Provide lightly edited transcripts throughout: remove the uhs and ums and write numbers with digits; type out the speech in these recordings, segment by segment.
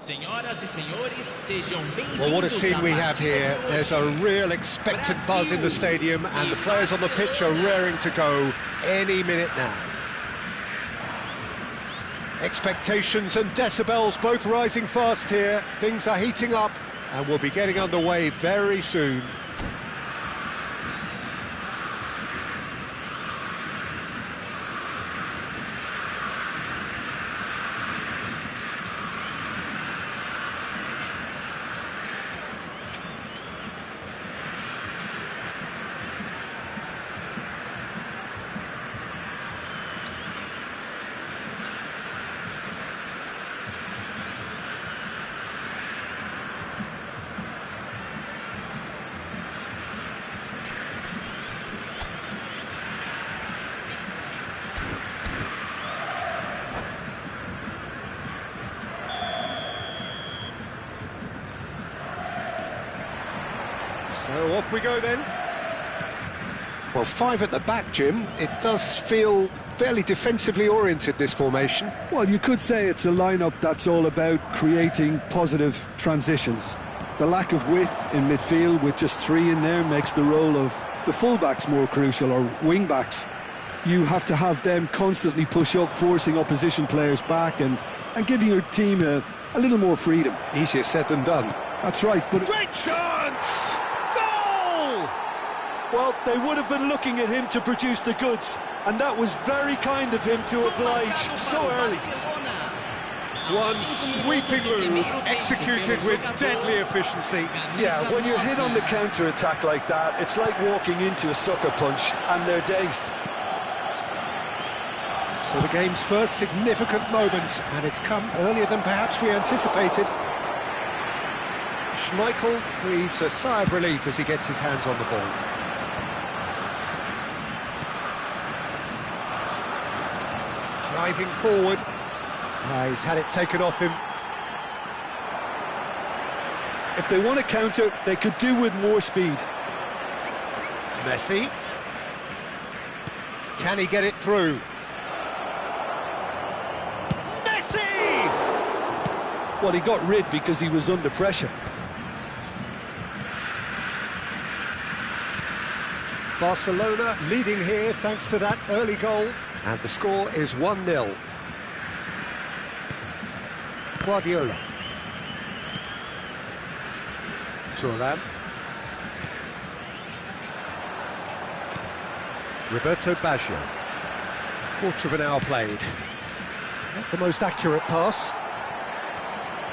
Senhoras e senhores, sejam bem-vindos. Well, what a scene we have here. There's a real expectant buzz in the stadium, and the players on the pitch are raring to go any minute now. Expectations and decibels both rising fast here. Things are heating up, and we'll be getting underway very soon. So off we go then. Well, five at the back, Jim. It does feel fairly defensively oriented, this formation. Well, you could say it's a lineup that's all about creating positive transitions. The lack of width in midfield with just three in there makes the role of the fullbacks more crucial, or wing-backs. You have to have them constantly push up, forcing opposition players back and giving your team a little more freedom. Easier said than done. That's right, but... Great chance! Well, they would have been looking at him to produce the goods, and that was very kind of him to oblige so early. One sweeping move, executed with deadly efficiency. Yeah, when you're hit on the counter-attack like that, it's like walking into a sucker punch, and they're dazed. So the game's first significant moment, and it's come earlier than perhaps we anticipated. Schmeichel breathes a sigh of relief as he gets his hands on the ball. Driving forward. He's had it taken off him. If they want to counter, they could do with more speed. Messi. Can he get it through? Messi! Well, he got rid because he was under pressure. Barcelona leading here thanks to that early goal. And the score is 1-0. Guardiola. Thuram. Roberto Baggio. Quarter of an hour played. Not the most accurate pass.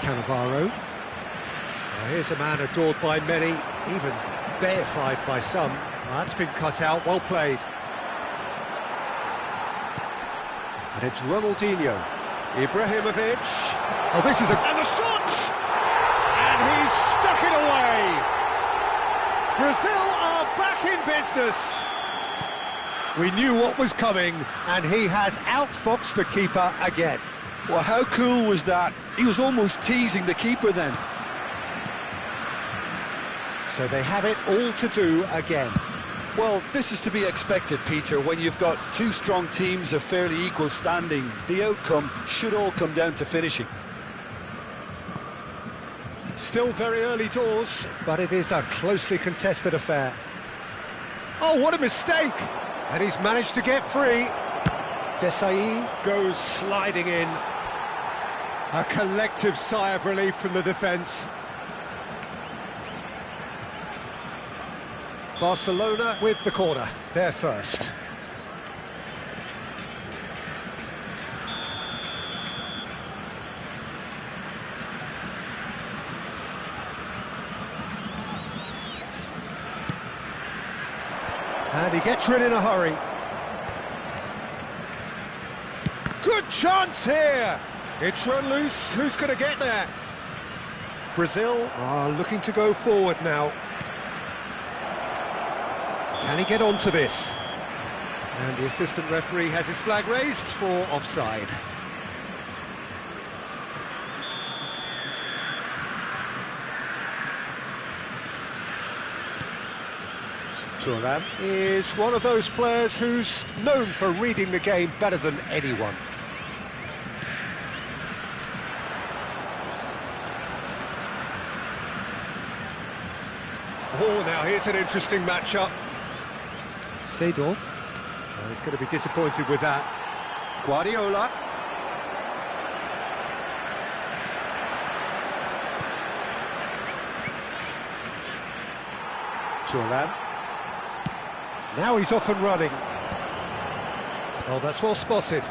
Cannavaro. Well, here's a man adored by many, even deified by some. Well, that's been cut out, well played. And it's Ronaldinho. Ibrahimovic. Oh, this is a... And the shot! And he's stuck it away! Brazil are back in business! We knew what was coming, and he has outfoxed the keeper again. Well, how cool was that? He was almost teasing the keeper then. So they have it all to do again. Well, this is to be expected, Peter. When you've got two strong teams of fairly equal standing, the outcome should all come down to finishing. Still very early doors, but it is a closely contested affair. Oh, what a mistake! And he's managed to get free. Desai goes sliding in. A collective sigh of relief from the defence. Barcelona with the corner, they're first. And he gets rid in a hurry. Good chance here! It's run loose, who's going to get there? Brazil are looking to go forward now. Can he get onto this? And the assistant referee has his flag raised for offside. Thuram is one of those players who's known for reading the game better than anyone. Oh, now here's an interesting matchup. Seedorf. Oh, he's going to be disappointed with that. Guardiola. Turan. Now he's off and running. Oh, that's well spotted.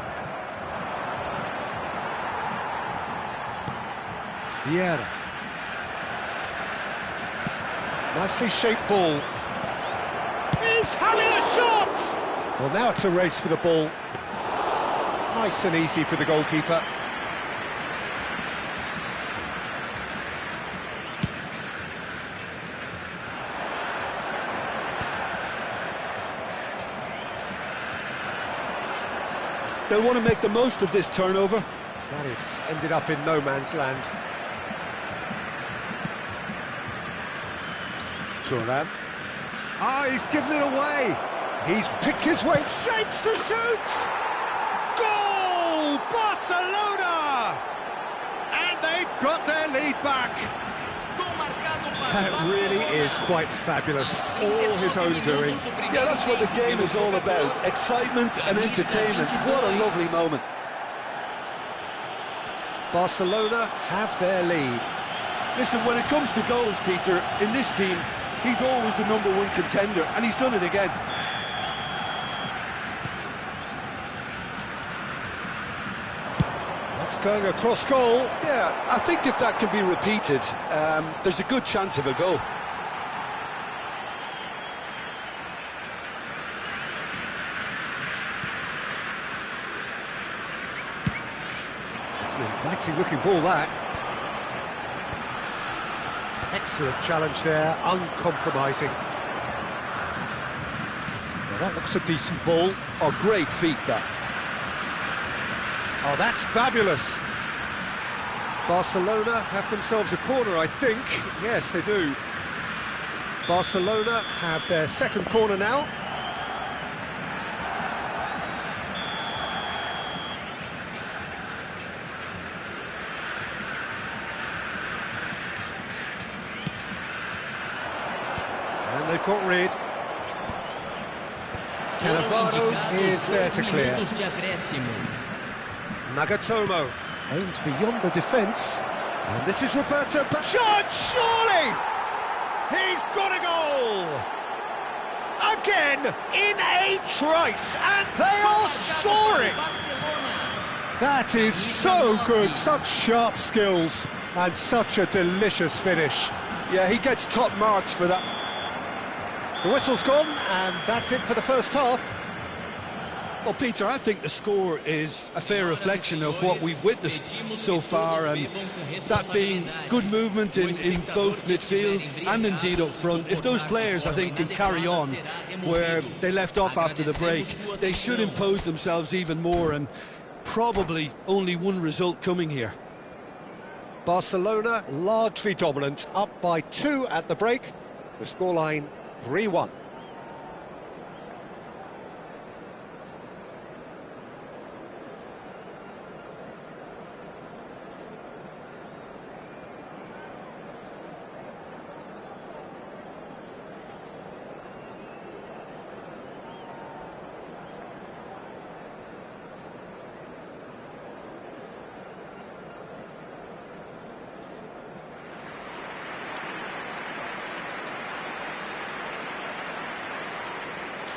Vieira. Nicely shaped ball. He's having a shot! Well, now it's a race for the ball. Nice and easy for the goalkeeper. They'll want to make the most of this turnover. That has ended up in no man's land. Turan. Ah, he's given it away. He's picked his way, shapes to shoot! Goal! Barcelona! And they've got their lead back. That really is quite fabulous. All his own doing. Yeah, that's what the game is all about. Excitement and entertainment. What a lovely moment. Barcelona have their lead. Listen, when it comes to goals, Peter, in this team, he's always the #1 contender, and he's done it again. That's going across goal. Yeah, I think if that can be repeated, there's a good chance of a goal. It's an inviting-looking ball, that. Excellent challenge there, uncompromising. Now that looks a decent ball. Oh, great feat, that. Oh, that's fabulous. Barcelona have themselves a corner, I think. Yes, they do. Barcelona have their second corner now. And they've got rid. Cannavaro is there to clear. Nagatomo aims beyond the defence. And this is Roberto. Shot, surely! He's got a goal! Again, in a trice, and they are soaring! That is so good, such sharp skills, and such a delicious finish. Yeah, he gets top marks for that. The whistle's gone, and that's it for the first half. Well, Peter, I think the score is a fair reflection of what we've witnessed so far, and that being good movement in both midfield and indeed up front. If those players, I think, can carry on where they left off after the break, they should impose themselves even more, and probably only one result coming here. Barcelona largely dominant, up by 2 at the break. The scoreline 3-1.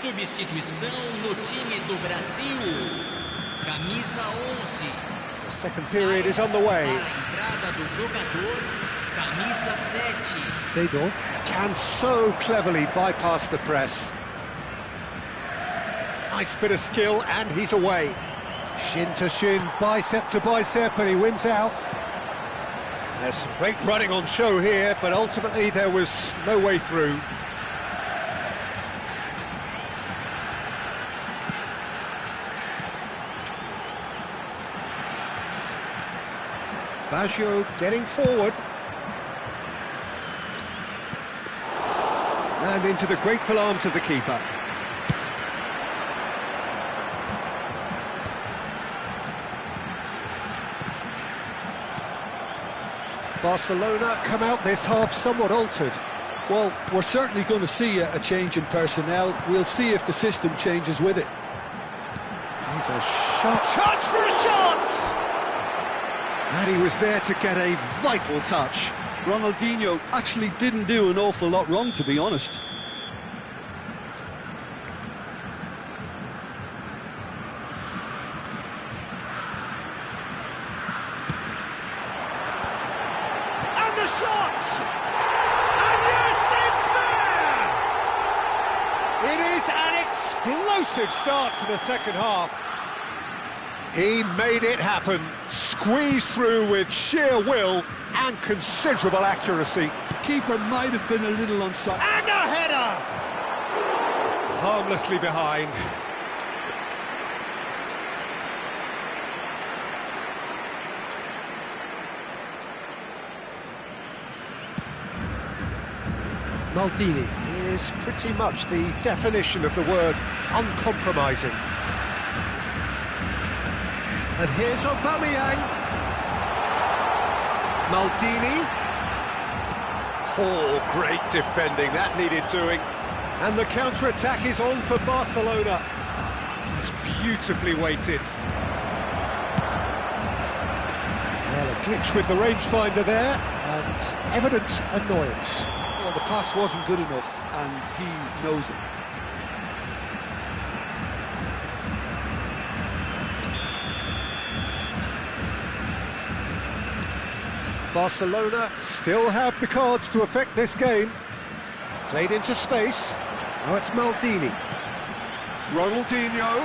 Substituição no time do Brasil. Camisa 11. The second period is on the way. Para a entrada do jogador, camisa 7. Seedorf can so cleverly bypass the press. Nice bit of skill, and he's away. Shin to shin, bicep to bicep, and he wins out. There's some great running on show here, but ultimately there was no way through. Baggio getting forward. And into the grateful arms of the keeper. Barcelona come out this half somewhat altered. Well, we're certainly going to see a change in personnel. We'll see if the system changes with it. He's a shot. Chance for a shot! And he was there to get a vital touch. Ronaldinho actually didn't do an awful lot wrong, to be honest. And the shot! And yes, it's there! It is an explosive start to the second half. He made it happen, squeezed through with sheer will and considerable accuracy. The keeper might have been a little onside. And a header! Harmlessly behind. Maldini is pretty much the definition of the word uncompromising. And here's Aubameyang. Maldini. Oh, great defending, that needed doing. And the counter-attack is on for Barcelona. It's beautifully weighted. Well, a glitch with the rangefinder there, and evident annoyance. Well, the pass wasn't good enough, and he knows it. Barcelona still have the cards to affect this game. Played into space. Now it's Maldini. Ronaldinho.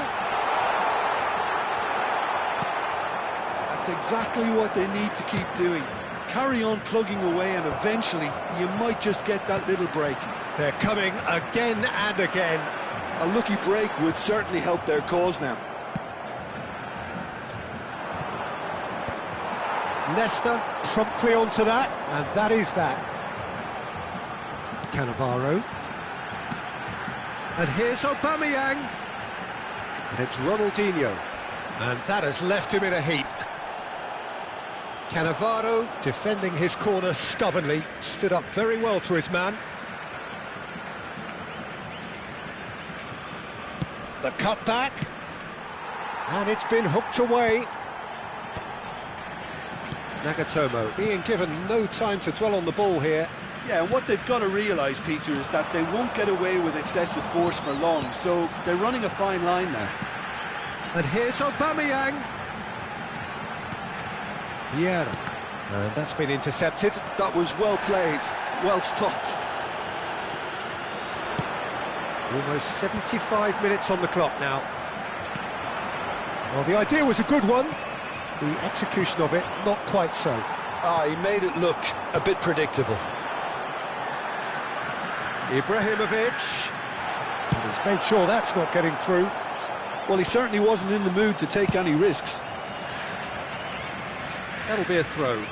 That's exactly what they need to keep doing. Carry on plugging away, and eventually you might just get that little break. They're coming again and again. A lucky break would certainly help their cause now. Nesta promptly onto that, and that is that. Cannavaro. And here's Aubameyang. And it's Ronaldinho. And that has left him in a heap. Cannavaro, defending his corner stubbornly, stood up very well to his man. The cutback. And it's been hooked away. Nagatomo being given no time to dwell on the ball here. Yeah, and what they've got to realise, Peter, is that they won't get away with excessive force for long, so they're running a fine line now. And here's Aubameyang. Yeah, and that's been intercepted. That was well played, well stopped. Almost 75 minutes on the clock now. Well, the idea was a good one. The execution of it, not quite so. He made it look a bit predictable. Ibrahimovic. And he's made sure that's not getting through. Well, he certainly wasn't in the mood to take any risks. That'll be a throw.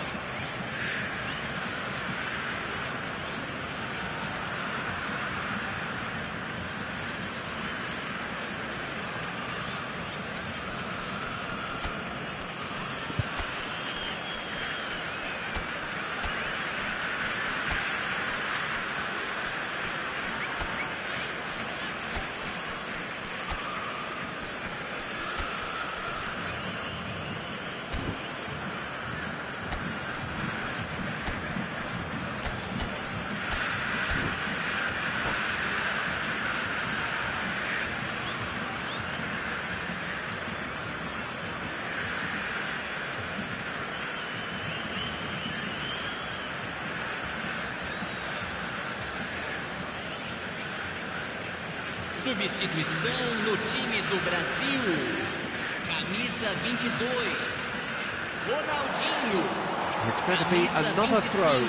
Substituição no time do Brasil. Camisa 22. Ronaldinho. It's going to be another throw.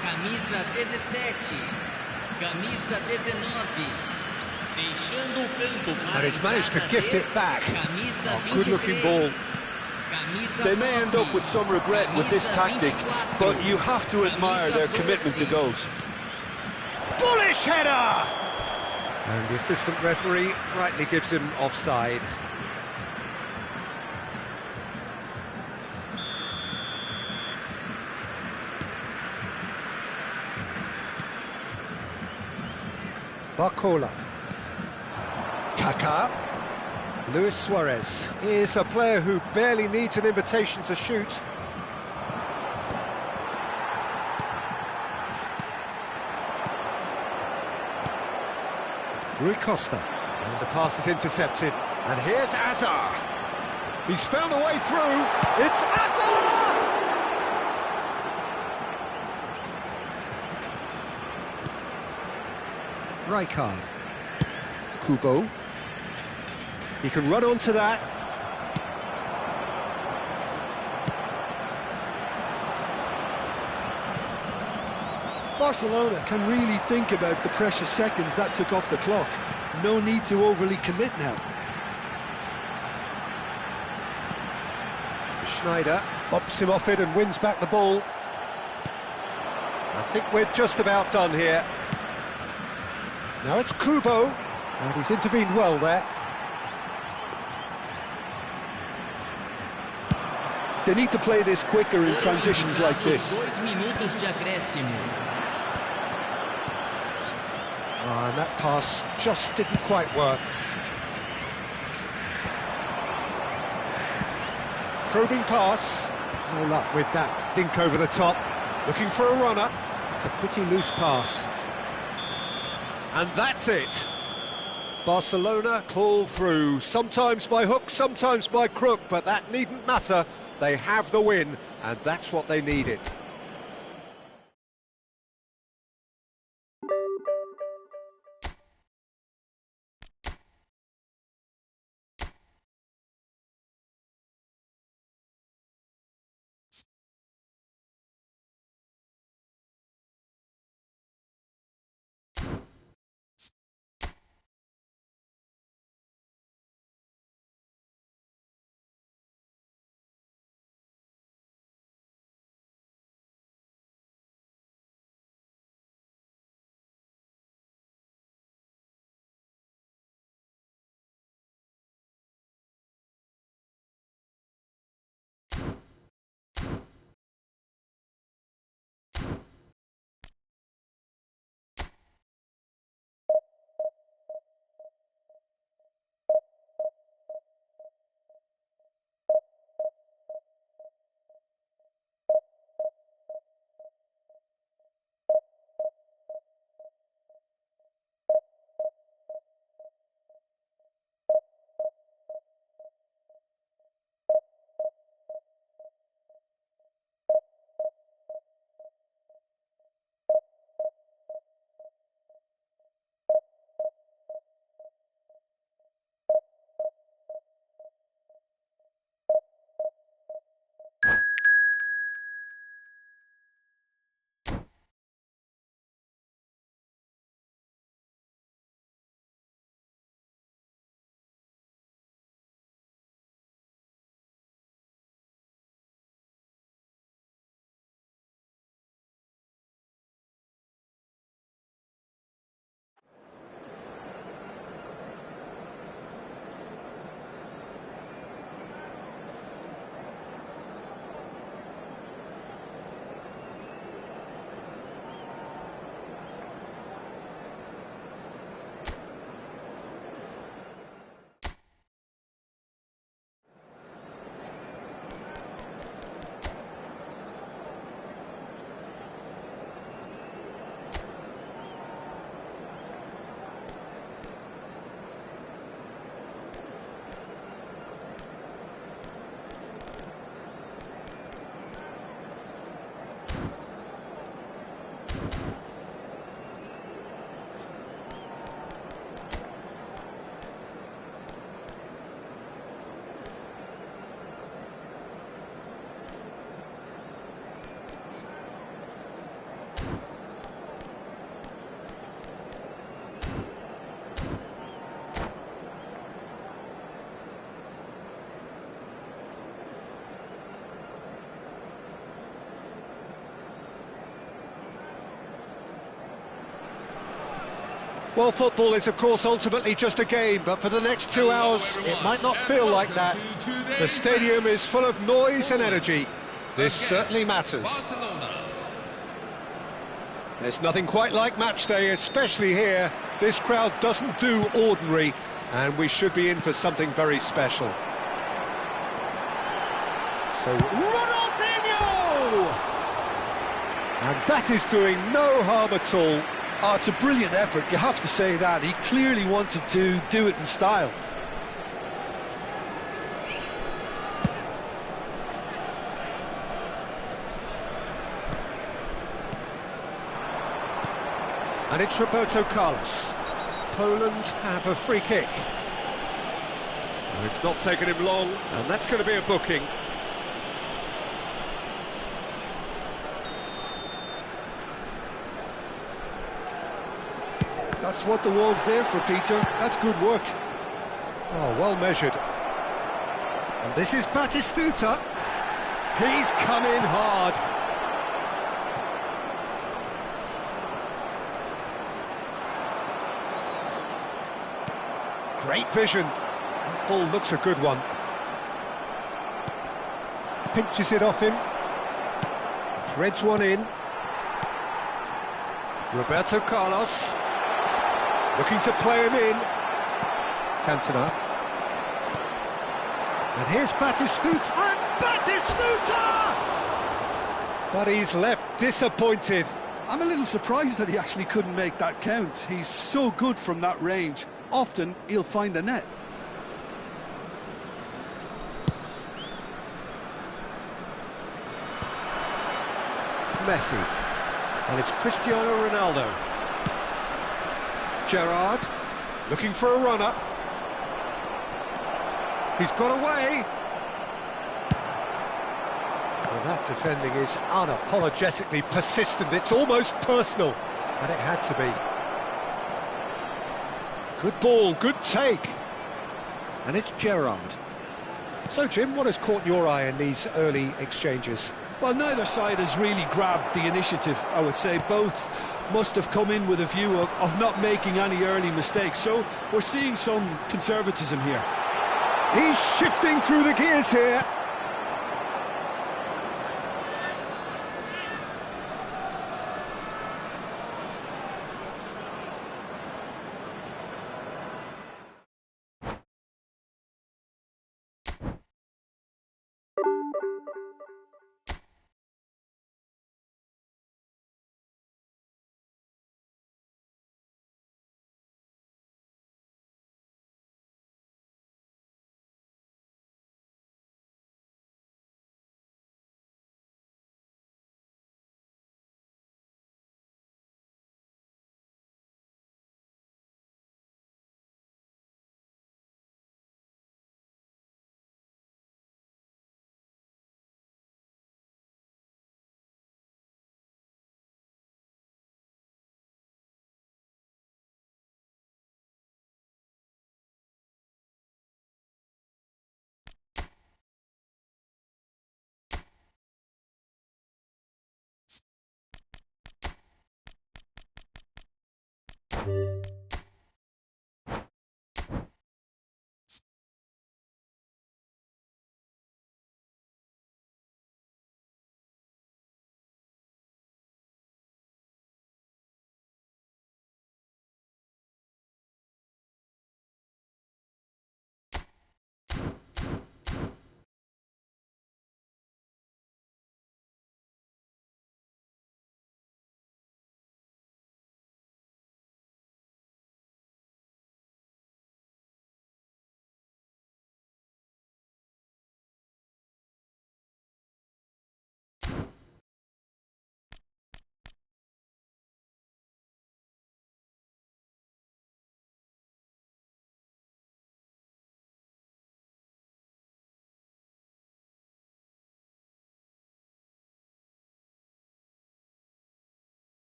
Camisa 17. Camisa 19. Deixando o campo para And he's managed to gift it back. Camisa Oh, good-looking ball. They may end up with some regret with this tactic, but you have to admire their commitment to goals. Bullish header! And the assistant referee rightly gives him offside. Barcola. Kaká. Luis Suarez is a player who barely needs an invitation to shoot. Rui Costa. And the pass is intercepted. And here's Azar. He's found a way through. It's Azar! Rijkaard. Kubo. He can run onto that. Barcelona can really think about the precious seconds that took off the clock. No need to overly commit now. Schneider bumps him off it and wins back the ball. I think we're just about done here. Now it's Kubo, and he's intervened well there. They need to play this quicker in transitions like this. And that pass just didn't quite work. Probing pass. No luck with that dink over the top. Looking for a runner. It's a pretty loose pass. And that's it. Barcelona pull through, sometimes by hook, sometimes by crook, but that needn't matter. They have the win, and that's what they needed. Well, football is, of course, ultimately just a game, but for the next 2 hours, it might not feel like that. The stadium is full of noise and energy. This certainly matters. There's nothing quite like match day, especially here. This crowd doesn't do ordinary, and we should be in for something very special. So, Ronaldinho! And that is doing no harm at all. Oh, it's a brilliant effort, you have to say that. He clearly wanted to do it in style. And it's Roberto Carlos. Poland have a free kick. And it's not taken him long, and that's going to be a booking. That's what the wall's there for, Peter. That's good work. Oh, well measured. And this is Batistuta. He's come in hard. Great vision. That ball looks a good one. Pinches it off him. Threads one in. Roberto Carlos. Looking to play him in. Cantona. And here's Batistuta. And Batistuta! But he's left disappointed. I'm a little surprised that he actually couldn't make that count. He's so good from that range. Often he'll find the net. Messi. And it's Cristiano Ronaldo. Gerrard, looking for a runner. He's got away. Well, that defending is unapologetically persistent. It's almost personal, and it had to be. Good ball, good take. And it's Gerrard. So, Jim, what has caught your eye in these early exchanges? Well, neither side has really grabbed the initiative, I would say. Both must have come in with a view of not making any early mistakes. So we're seeing some conservatism here. He's shifting through the gears here.